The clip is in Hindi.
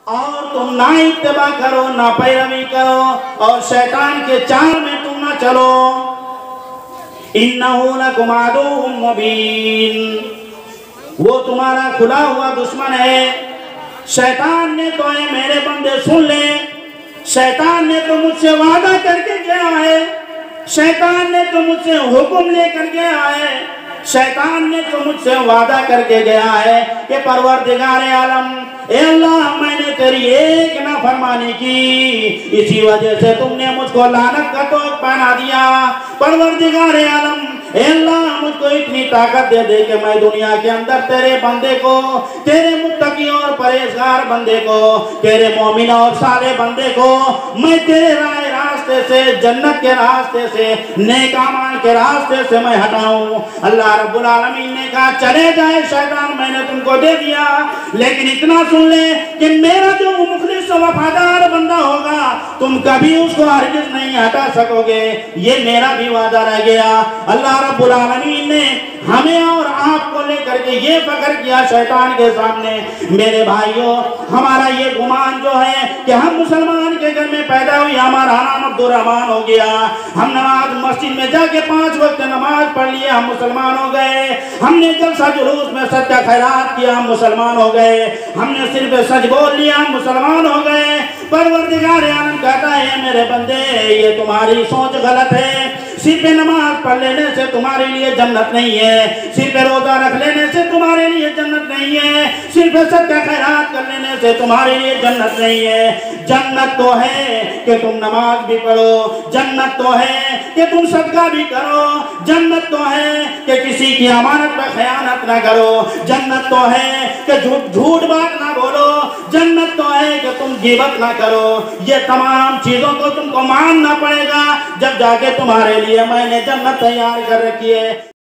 और तुम ना इत्तेबा करो, ना पैरवी करो, और शैतान के चाल में तुम ना चलो। इन्नहु लकुम अदुव्वुम मुबीन, वो तुम्हारा खुला हुआ दुश्मन है। शैतान ने तो है, मेरे बंदे सुन ले, शैतान ने तो मुझसे वादा करके गया है, शैतान ने तो मुझसे हुक्म लेकर गया है, शैतान ने तो मुझसे वादा करके गया है कि परवरदिगार आलम, ए अल्लाह, मैंने तेरी एक नाफरमानी की, इसी वजह से तुमने मुझको लानत का तोग पहना दिया। परवरदिगार आलम, ए अल्लाह, मुझको इतनी ताकत दे दे कि मैं दुनिया के अंदर तेरे बंदे को, तेरे मुत्तकी और परहेजगार बंदे को, तेरे मोमिन और साले बंदे को मैं तेरे रास्ते से, जन्नत के रास्ते से, नेक अमाल के रास्ते से मैं हटाऊं। अल्लाह रब्बुल आलमीन ने कहा, चले जाए शैतान, मैंने तुमको दे दिया, लेकिन इतना सुन ले कि मेरा जो मुखलिस वफादार बंदा होगा, तुम कभी उसको हरगिज़ नहीं हटा सकोगे, ये मेरा भी वादा रह गया। अल्लाह रब्बुल आलमीन ने हमें और आपको लेकर के ये फख्र किया शैतान के सामने। मेरे भाइयों, हमारा ये गुमान जो है कि हम मुसलमान के घर में पैदा हुए, हमारा नाम अब्दुर्रहमान हो गया, हम नमाज मस्जिद में जाके 5 वक्त नमाज पढ़ लिए, हम मुसलमान हो गए, हमने जलसा जुलूस में सच्चा खैरात किया, हम मुसलमान हो गए, हमने सिर्फ सच बोल लिया, हम मुसलमान हो गए। परवरदिगार आलम कहता है, मेरे बंदे, ये तुम्हारी सोच गलत है, सिर्फ नमाज पढ़ लेने से तुम्हारे लिए जन्नत नहीं है, सिर्फ रोजा रख लेने से तुम्हारे लिए जन्नत नहीं है, सिर्फ सदका खैरात कर लेने से तुम्हारे लिए जन्नत नहीं है। जन्नत तो है कि तुम नमाज भी पढ़ो, जन्नत तो है कि तुम सदका भी करो, जन्नत तो है कि किसी की अमानत पर खयानत ना करो, जन्नत तो है कि झूठ बात ना बोलो, जन्नत तो है कि तुम गिबत ना करो। ये तमाम चीजों को तुमको मानना पड़ेगा, जब जाके तुम्हारे लिए मैंने जन्नत तैयार कर रखी है।